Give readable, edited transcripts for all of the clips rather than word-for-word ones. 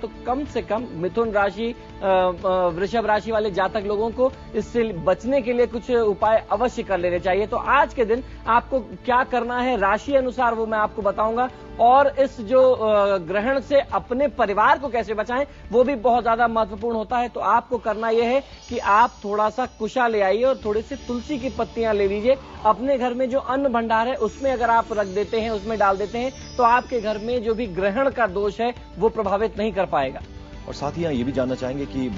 तो कम से कम मिथुन राशि, वृषभ राशि वाले जातक लोगों को इससे बचने के लिए कुछ उपाय अवश्य कर लेने चाहिए। तो आज के दिन आपको क्या करना है राशि अनुसार वो मैं आपको बताऊंगा, और इस जो ग्रहण से अपने परिवार को कैसे बचाएं वो भी बहुत ज्यादा महत्वपूर्ण होता है। तो आपको करना यह है कि आप थोड़ा सा कुशा ले आइए और थोड़ी सी तुलसी की पत्तियां ले लीजिए। अपने घर में जो अन्न भंडार है उसमें अगर आप रख देते हैं, उसमें डाल देते हैं, तो आपके घर में जो भी ग्रहण का दोष है वो प्रभावित नहीं कर पाएगा। और साथ ही यहाँ ये भी जानना चाहेंगे कि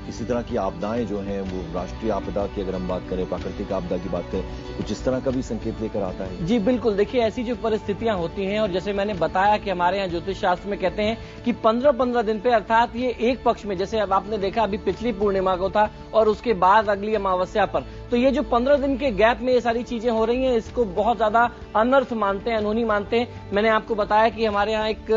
किसी तरह की आपदाएं जो हैं वो राष्ट्रीय आपदा की अगर हम बात करें, प्राकृतिक आपदा की बात करें, कुछ इस तरह का भी संकेत लेकर आता है? जी बिल्कुल, देखिए ऐसी जो परिस्थितियां होती हैं, और जैसे मैंने बताया कि हमारे यहाँ ज्योतिष शास्त्र में कहते हैं कि 15-15 दिन पे, अर्थात ये एक पक्ष में, जैसे अब आपने देखा अभी पिछली पूर्णिमा को था और उसके बाद अगली अमावस्या पर, तो ये जो 15 दिन के गैप में ये सारी चीजें हो रही हैं, इसको बहुत ज्यादा अनर्थ मानते हैं, अनहोनी मानते हैं। मैंने आपको बताया कि हमारे यहाँ एक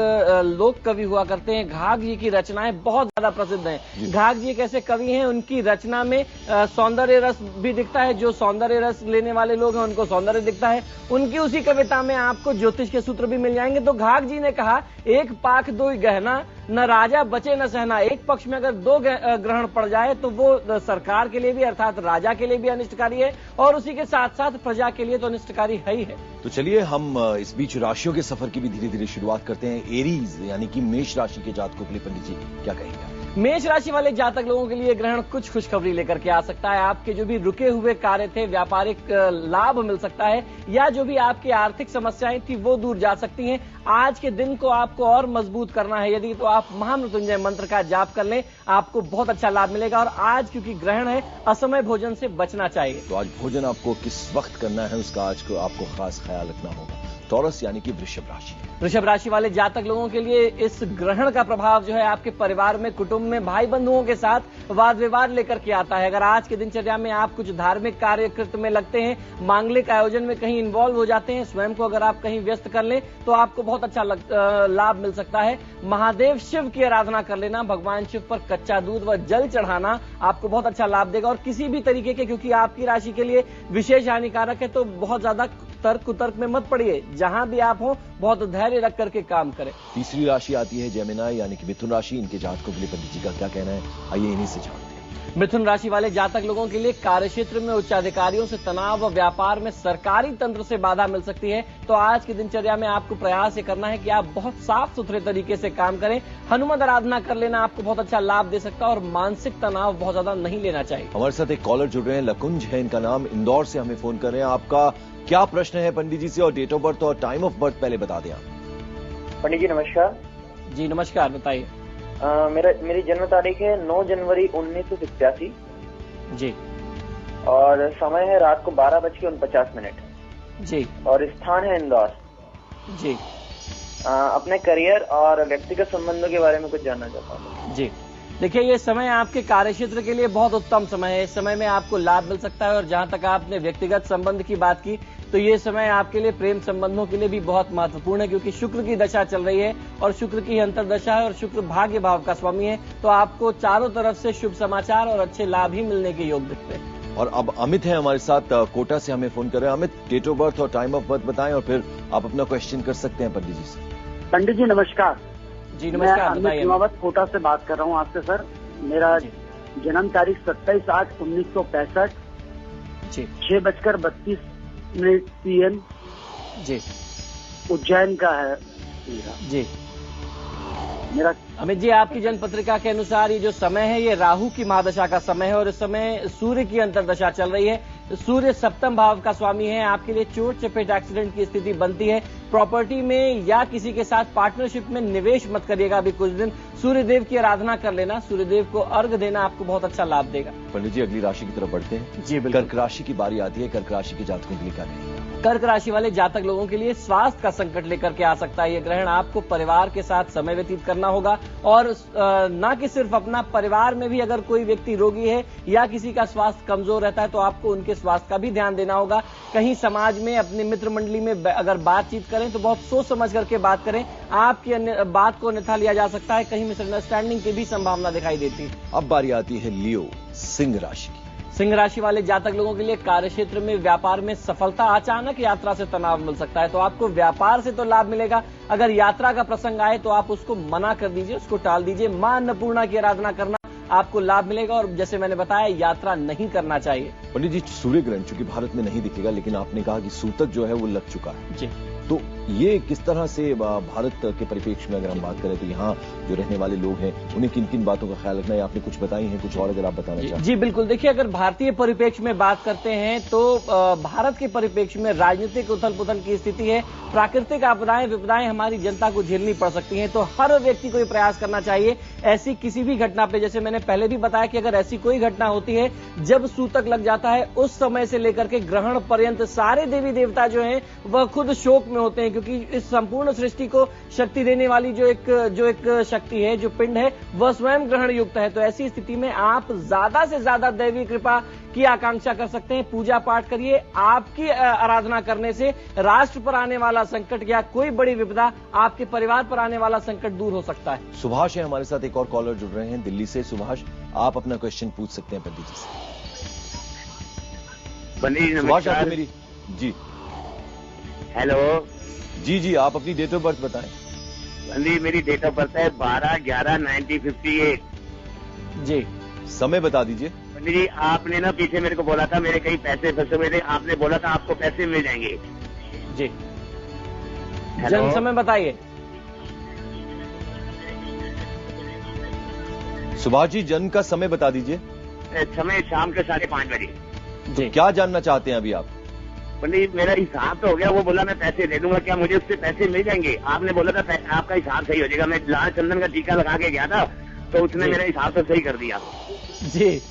लोक कवि हुआ करते हैं, घाघ जी की रचनाएं बहुत ज्यादा प्रसिद्ध हैं। घाघ जी एक ऐसे कवि हैं, उनकी रचना में सौंदर्य रस भी दिखता है। जो सौंदर्य रस लेने वाले लोग हैं उनको सौंदर्य दिखता है। उनकी उसी कविता में आपको ज्योतिष के सूत्र भी मिल जाएंगे। तो घाघ जी ने कहा, एक पाख दो गहना, न राजा बचे न सहना। एक पक्ष में अगर दो ग्रहण पड़ जाए तो वो सरकार के लिए भी, अर्थात राजा के लिए भी अनिष्टकारी है, और उसी के साथ साथ प्रजा के लिए तो अनिष्टकारी है ही है। तो चलिए हम इस बीच राशियों के सफर की भी धीरे धीरे शुरुआत करते हैं। एरीज यानी कि मेष राशि के जातकों के लिए पंडित जी क्या कहेंगे? मेष राशि वाले जातक लोगों के लिए ग्रहण कुछ खुशखबरी लेकर के आ सकता है। आपके जो भी रुके हुए कार्य थे, व्यापारिक लाभ मिल सकता है, या जो भी आपकी आर्थिक समस्याएं थी वो दूर जा सकती हैं। आज के दिन को आपको और मजबूत करना है यदि, तो आप महामृत्युंजय मंत्र का जाप कर लें, आपको बहुत अच्छा लाभ मिलेगा। और आज क्योंकि ग्रहण है, असमय भोजन से बचना चाहिए। तो आज भोजन आपको किस वक्त करना है उसका आज को आपको खास ख्याल रखना होगा। टॉरस यानी कि वृषभ राशि, वृषभ राशि वाले जातक लोगों के लिए इस ग्रहण का प्रभाव जो है आपके परिवार में, कुटुंब में, भाई बंधुओं के साथ वाद विवाद लेकर के आता है। अगर आज के दिनचर्या में आप कुछ धार्मिक कार्यकृत में लगते हैं, मांगलिक आयोजन में कहीं इन्वॉल्व हो जाते हैं, स्वयं को अगर आप कहीं व्यस्त कर लें तो आपको बहुत अच्छा लाभ मिल सकता है। महादेव शिव की आराधना कर लेना, भगवान शिव पर कच्चा दूध व जल चढ़ाना आपको बहुत अच्छा लाभ देगा। और किसी भी तरीके के, क्योंकि आपकी राशि के लिए विशेष हानिकारक है, तो बहुत ज्यादा तर्क कुतर्क में मत पड़िए। जहां भी आप हो बहुत धैर्य रख करके काम करें। तीसरी राशि आती है जेमिनी यानी कि मिथुन राशि। इनके जातकों के लिए पंडित जी का क्या कहना है, आइए इन्हीं से जानते हैं। मिथुन राशि वाले जातक लोगों के लिए कार्यक्षेत्र में उच्चाधिकारियों से तनाव व व्यापार में सरकारी तंत्र से बाधा मिल सकती है। तो आज की दिनचर्या में आपको प्रयास ये करना है कि आप बहुत साफ सुथरे तरीके से काम करें। हनुमान आराधना कर लेना आपको बहुत अच्छा लाभ दे सकता है, और मानसिक तनाव बहुत ज्यादा नहीं लेना चाहिए। हमारे साथ एक कॉलर जुड़ रहे हैं, लकुंज है इनका नाम, इंदौर से हमें फोन कर रहे हैं। आपका क्या प्रश्न है पंडित जी से, और डेट ऑफ बर्थ और टाइम ऑफ बर्थ पहले बता दें आप। पंडित जी नमस्कार। जी नमस्कार, बताइए। मेरी जन्म तारीख है 9 जनवरी 1987 जी, और समय है रात को 12:49 जी, और स्थान है इंदौर जी। अपने करियर और व्यक्तिगत संबंधों के बारे में कुछ जानना चाहता हूँ। जी देखिए, ये समय आपके कार्यक्षेत्र के लिए बहुत उत्तम समय है। इस समय में आपको लाभ मिल सकता है। और जहां तक आपने व्यक्तिगत संबंध की बात की, तो ये समय आपके लिए प्रेम संबंधों के लिए भी बहुत महत्वपूर्ण है, क्योंकि शुक्र की दशा चल रही है और शुक्र की अंतर्दशा है, और शुक्र भाग्य भाव का स्वामी है। तो आपको चारों तरफ से शुभ समाचार और अच्छे लाभ ही मिलने के योग दिखते हैं। और अब अमित है हमारे साथ, कोटा से हमें फोन कर रहे हैं। अमित, डेट ऑफ बर्थ और टाइम ऑफ बर्थ बताएं, और फिर आप अपना क्वेश्चन कर सकते हैं पंडित जी से। पंडित जी नमस्कार। जी नमस्कार, बताइए। मैं कोटा से बात कर रहा हूँ आपसे सर। मेरा जन्म तारीख 27/8/1965, 6:32 PM जी, उज्जैन का है जी। मेरा। अमित जी, आपकी जन्म पत्रिका के अनुसार ये जो समय है ये राहु की महादशा का समय है, और इस समय सूर्य की अंतर्दशा चल रही है। सूर्य सप्तम भाव का स्वामी है। आपके लिए चोट चपेट एक्सीडेंट की स्थिति बनती है। प्रॉपर्टी में या किसी के साथ पार्टनरशिप में निवेश मत करिएगा अभी कुछ दिन। सूर्यदेव की आराधना कर लेना, सूर्यदेव को अर्घ देना आपको बहुत अच्छा लाभ देगा। पंडित जी अगली राशि की तरफ बढ़ते हैं। जी बिल्कुल। कर्क राशि की बारी आती है। कर्क राशि के जातकों के लिए क्या कहेंगे? कर्क राशि वाले जातक लोगों के लिए स्वास्थ्य का संकट लेकर के आ सकता है ये ग्रहण। आपको परिवार के साथ समय व्यतीत करना होगा, और न कि सिर्फ अपना, परिवार में भी अगर कोई व्यक्ति रोगी है या किसी का स्वास्थ्य कमजोर रहता है तो आपको उनके स्वास्थ्य का भी ध्यान देना होगा। कहीं समाज में, अपने मित्र मंडली में अगर बातचीत करें तो बहुत सोच समझ करके बात करें। आपकी बात को अन्यथा लिया जा सकता है, कहीं मिसअंडरस्टैंडिंग की भी संभावना दिखाई देती है। अब बारी आती है लियो, सिंह राशि की। सिंह राशि वाले जातक लोगों के लिए कार्य क्षेत्र में व्यापार में सफलता, अचानक यात्रा से तनाव मिल सकता है, तो आपको व्यापार से तो लाभ मिलेगा। अगर यात्रा का प्रसंग आए तो आप उसको मना कर दीजिए, उसको टाल दीजिए। मां अन्नपूर्णा की आराधना करना आपको लाभ मिलेगा और जैसे मैंने बताया यात्रा नहीं करना चाहिए। पंडित जी, सूर्य ग्रहण चूंकि भारत में नहीं दिखेगा, लेकिन आपने कहा कि सूतक जो है वो लग चुका है जी, तो ये किस तरह से भारत के परिप्रेक्ष्य में अगर हम बात करें तो यहाँ जो रहने वाले लोग हैं उन्हें किन किन बातों का ख्याल रखना है? आपने कुछ बताई हैं, कुछ और अगर आप बताना चाहें? जी बिल्कुल। देखिए, अगर भारतीय परिप्रेक्ष्य में बात करते हैं तो भारत के परिप्रेक्ष्य में राजनीतिक उथल पुथल की स्थिति है, प्राकृतिक आपदाएं विपदाएं हमारी जनता को झेलनी पड़ सकती हैं, तो हर व्यक्ति को ये प्रयास करना चाहिए ऐसी किसी भी घटना पे, जैसे मैंने पहले भी बताया कि अगर ऐसी कोई घटना होती है जब सूतक लग जाता है, उस समय से लेकर के ग्रहण पर्यंत सारे देवी देवता जो हैं वह खुद शोक में होते हैं, क्योंकि इस संपूर्ण सृष्टि को शक्ति देने वाली जो एक शक्ति है, जो पिंड है, वह स्वयं ग्रहण युक्त है। तो ऐसी स्थिति में आप ज्यादा से ज्यादा दैवी कृपा की आकांक्षा कर सकते हैं, पूजा पाठ करिए। आपकी आराधना करने से राष्ट्र पर आने वाला संकट या कोई बड़ी विपदा, आपके परिवार पर आने वाला संकट दूर हो सकता है। सुभाष है हमारे साथ, एक और कॉलर जुड़ रहे हैं दिल्ली से। सुभाष, आप अपना क्वेश्चन पूछ सकते हैं पंडित जी से। सुभाष, आपको मेरी जी हेलो जी, आप अपनी डेट ऑफ बर्थ बताएं। पंडित, मेरी डेट ऑफ बर्थ है 12/11/1958। जी, समय बता दीजिए। पंडित जी, आपने ना पीछे मेरे को बोला था मेरे कई पैसे फंसे हुए थे, आपने बोला था आपको पैसे मिल जाएंगे। जी, जन्म समय बताइए। सुभाष जी, जन्म का समय बता दीजिए। समय शाम के 5:30 बजे। तो क्या जानना चाहते हैं अभी आप? पंडित, मेरा हिसाब तो हो गया, वो बोला मैं पैसे दे दूंगा, क्या मुझे उससे पैसे मिल जाएंगे? आपने बोला था आपका हिसाब सही हो जाएगा। मैं लाल चंदन का टीका लगा के गया था तो उसने मेरा हिसाब तो सही कर दिया। जी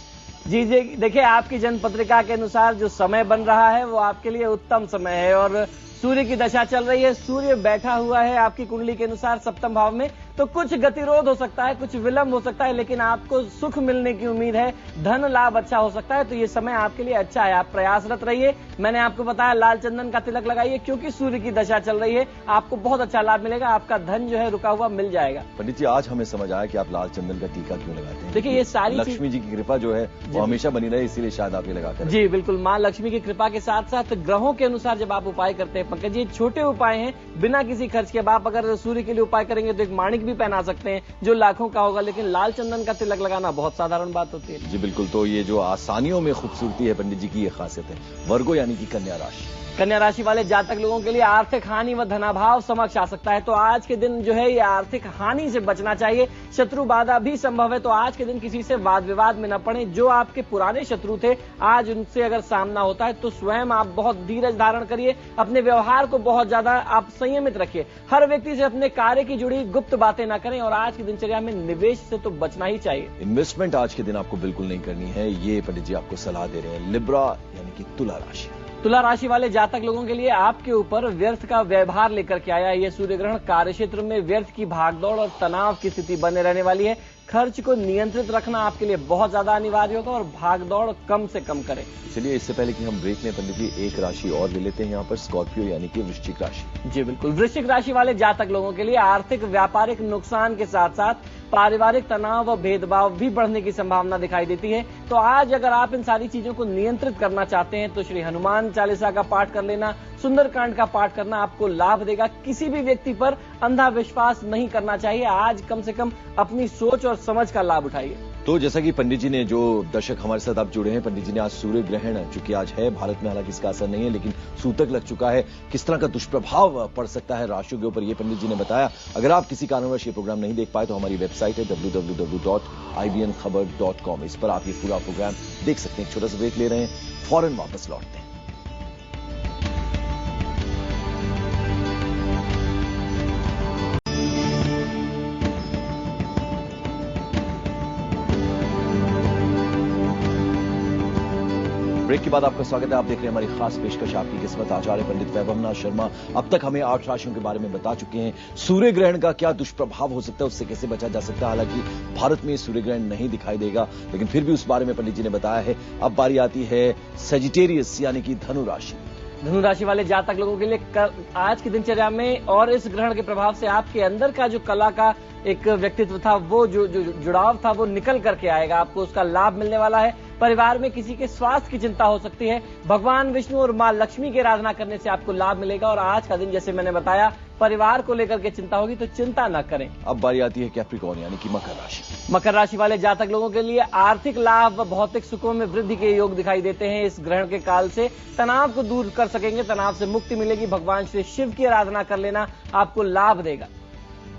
जी जी, देखिए, आपकी जन्म पत्रिका के अनुसार जो समय बन रहा है वो आपके लिए उत्तम समय है और सूर्य की दशा चल रही है। सूर्य बैठा हुआ है आपकी कुंडली के अनुसार सप्तम भाव में, तो कुछ गतिरोध हो सकता है, कुछ विलंब हो सकता है, लेकिन आपको सुख मिलने की उम्मीद है, धन लाभ अच्छा हो सकता है। तो ये समय आपके लिए अच्छा है, आप प्रयासरत रहिए। मैंने आपको बताया लाल चंदन का तिलक लगाइए, क्योंकि सूर्य की दशा चल रही है, आपको बहुत अच्छा लाभ मिलेगा, आपका धन जो है रुका हुआ मिल जाएगा। पंडित जी, आज हमें समझ आया कि आप लाल चंदन का टीका क्यों लगाते हैं। देखिए, ये सारी लक्ष्मी जी की कृपा जो है वो हमेशा बनी रहे, इसीलिए शायद आप ये लगाते हैं। जी बिल्कुल, माँ लक्ष्मी की कृपा के साथ साथ ग्रहों के अनुसार जब आप उपाय करते हैं पंकज जी, छोटे उपाय हैं, बिना किसी खर्च के। आप अगर सूर्य के लिए उपाय करेंगे तो एक माणिक भी पहना सकते हैं जो लाखों का होगा, लेकिन लाल चंदन का तिलक लगाना बहुत साधारण बात होती है। जी बिल्कुल, तो ये जो आसानियों में खूबसूरती है पंडित जी की, ये खासियत है। वर्गो यानी कि कन्या राशि, कन्या राशि वाले जातक लोगों के लिए आर्थिक हानि व धनाभाव समक्ष आ सकता है, तो आज के दिन जो है ये आर्थिक हानि से बचना चाहिए। शत्रु बाधा भी संभव है, तो आज के दिन किसी से वाद विवाद में न पड़े। जो आपके पुराने शत्रु थे, आज उनसे अगर सामना होता है तो स्वयं आप बहुत धीरज धारण करिए, अपने व्यवहार को बहुत ज्यादा आप संयमित रखिए। हर व्यक्ति से अपने कार्य की जुड़ी गुप्त बातें न करें और आज की दिनचर्या में निवेश से तो बचना ही चाहिए। इन्वेस्टमेंट आज के दिन आपको बिल्कुल नहीं करनी है, ये पंडित जी आपको सलाह दे रहे हैं। लिब्रा यानी कि तुला राशि, तुला राशि वाले जातक लोगों के लिए आपके ऊपर व्यर्थ का व्यवहार लेकर के आया ये सूर्य ग्रहण। कार्य क्षेत्र में व्यर्थ की भागदौड़ और तनाव की स्थिति बने रहने वाली है। खर्च को नियंत्रित रखना आपके लिए बहुत ज्यादा अनिवार्य होगा और भागदौड़ कम से कम करें। चलिए, इससे पहले कि हम ब्रेक लें पंडित जी, एक राशि और ले लेते हैं यहाँ पर, स्कॉर्पियो यानी कि वृश्चिक राशि। जी बिल्कुल, वृश्चिक राशि वाले जातक लोगों के लिए आर्थिक व्यापारिक नुकसान के साथ साथ पारिवारिक तनाव व भेदभाव भी बढ़ने की संभावना दिखाई देती है। तो आज अगर आप इन सारी चीजों को नियंत्रित करना चाहते हैं तो श्री हनुमान चालीसा का पाठ कर लेना, सुंदरकांड का पाठ करना आपको लाभ देगा। किसी भी व्यक्ति पर अंधा विश्वास नहीं करना चाहिए। आज कम से कम अपनी सोच और समझ का लाभ उठाइए। तो जैसा कि पंडित जी ने, जो दर्शक हमारे साथ आप जुड़े हैं, पंडित जी ने आज सूर्य ग्रहण चूंकि आज है भारत में, हालांकि इसका असर नहीं है, लेकिन सूतक लग चुका है, किस तरह का दुष्प्रभाव पड़ सकता है राशियों के ऊपर, ये पंडित जी ने बताया। अगर आप किसी कारणवश ये प्रोग्राम नहीं देख पाए तो हमारी वेबसाइट है www.ibnkhabar.com, इस पर आप ये पूरा प्रोग्राम देख सकते हैं। एक छोटा सा ब्रेक ले रहे हैं, फौरन वापस लौटते हैं। ब्रेक के बाद आपका स्वागत है। आप देख रहे हैं हमारी खास पेशकश आपकी किस्मत। आचार्य पंडित वैभवनाथ शर्मा अब तक हमें 8 राशियों के बारे में बता चुके हैं। सूर्य ग्रहण का क्या दुष्प्रभाव हो सकता है, उससे कैसे बचा जा सकता है। हालांकि भारत में सूर्य ग्रहण नहीं दिखाई देगा, लेकिन फिर भी उस बारे में पंडित जी ने बताया है। अब बारी आती है सेजिटेरियस यानी कि धनु राशि। धनु राशि वाले जातक लोगों के लिए आज की दिनचर्या में और इस ग्रहण के प्रभाव से आपके अंदर का जो कला का एक व्यक्तित्व था, वो जो जुड़ाव था, वो निकल करके आएगा। आपको उसका लाभ मिलने वाला है। परिवार में किसी के स्वास्थ्य की चिंता हो सकती है। भगवान विष्णु और मां लक्ष्मी की आराधना करने से आपको लाभ मिलेगा। और आज का दिन जैसे मैंने बताया, परिवार को लेकर के चिंता होगी तो चिंता न करें। अब बारी आती है कैप्रिकॉर्न यानी कि मकर राशि। मकर राशि वाले जातक लोगों के लिए आर्थिक लाभ व भौतिक सुखों में वृद्धि के योग दिखाई देते हैं। इस ग्रहण के काल से तनाव को दूर कर सकेंगे, तनाव से मुक्ति मिलेगी। भगवान श्री शिव की आराधना कर लेना आपको लाभ देगा।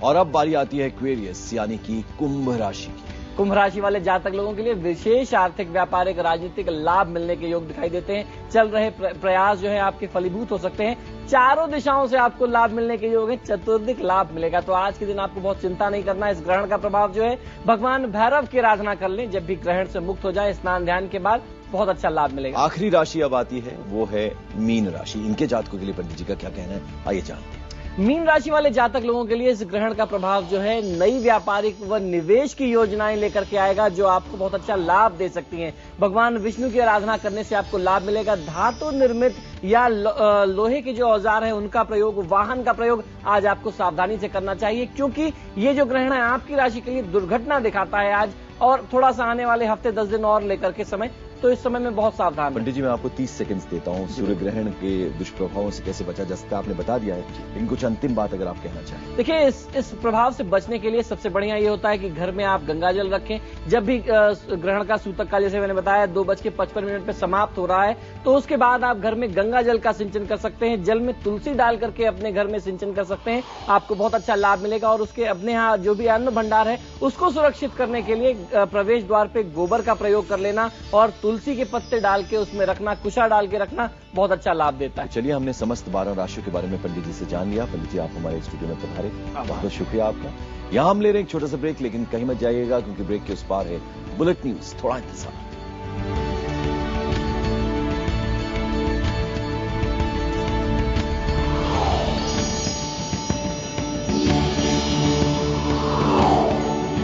और अब बारी आती है एक्वेरियस यानी कि कुंभ राशि की। कुंभ राशि वाले जातक लोगों के लिए विशेष आर्थिक, व्यापारिक, राजनीतिक लाभ मिलने के योग दिखाई देते हैं। चल रहे प्रयास जो है आपके फलीभूत हो सकते हैं। चारों दिशाओं से आपको लाभ मिलने के योग है। चतुर्दिक लाभ मिलेगा। तो आज के दिन आपको बहुत चिंता नहीं करना। इस ग्रहण का प्रभाव जो है, भगवान भैरव की आराधना कर लें। जब भी ग्रहण से मुक्त हो जाए, स्नान ध्यान के बाद बहुत अच्छा लाभ मिलेगा। आखिरी राशि अब आती है, वो है मीन राशि। इनके जातकों के लिए पंडित जी का क्या कहना है, आइए जानते हैं। मीन राशि वाले जातक लोगों के लिए इस ग्रहण का प्रभाव जो है नई व्यापारिक व निवेश की योजनाएं लेकर के आएगा, जो आपको बहुत अच्छा लाभ दे सकती हैं। भगवान विष्णु की आराधना करने से आपको लाभ मिलेगा। धातु निर्मित या लोहे के जो औजार है उनका प्रयोग, वाहन का प्रयोग आज आपको सावधानी से करना चाहिए, क्योंकि ये जो ग्रहण है आपकी राशि के लिए दुर्घटना दिखाता है आज। और थोड़ा सा आने वाले हफ्ते 10 दिन और लेकर के समय, तो इस समय में बहुत सावधान पंडित जी मैं आपको 30 सेकंड्स देता हूं। सूर्य ग्रहण के दुष्प्रभावों से कैसे बचा जा सकता है आपने बता दिया है, लेकिन कुछ अंतिम बात अगर आप कहना चाहें। देखिए, इस प्रभाव से बचने के लिए सबसे बढ़िया ये होता है कि घर में आप गंगाजल रखें। जब भी ग्रहण का सूतक काल, जैसे मैंने बताया, 2:55 पे समाप्त हो रहा है, तो उसके बाद आप घर में गंगाजल का सिंचन कर सकते हैं। जल में तुलसी डाल करके अपने घर में सिंचन कर सकते हैं। आपको बहुत अच्छा लाभ मिलेगा। और उसके अपने यहाँ जो भी अन्न भंडार है उसको सुरक्षित करने के लिए प्रवेश द्वार पे गोबर का प्रयोग कर लेना और तुलसी के पत्ते डाल के उसमें रखना, कुशा डाल के रखना, बहुत अच्छा लाभ देता है। चलिए, हमने समस्त 12 राशियों के बारे में पंडित जी से जान लिया। पंडित जी, आप हमारे स्टूडियो में पधारे, बहुत शुक्रिया आपका। यहाँ हम ले रहे हैं एक छोटा सा ब्रेक, लेकिन कहीं मत जाइएगा, क्योंकि ब्रेक के उस पार है बुलेट न्यूज। थोड़ा इंतजार।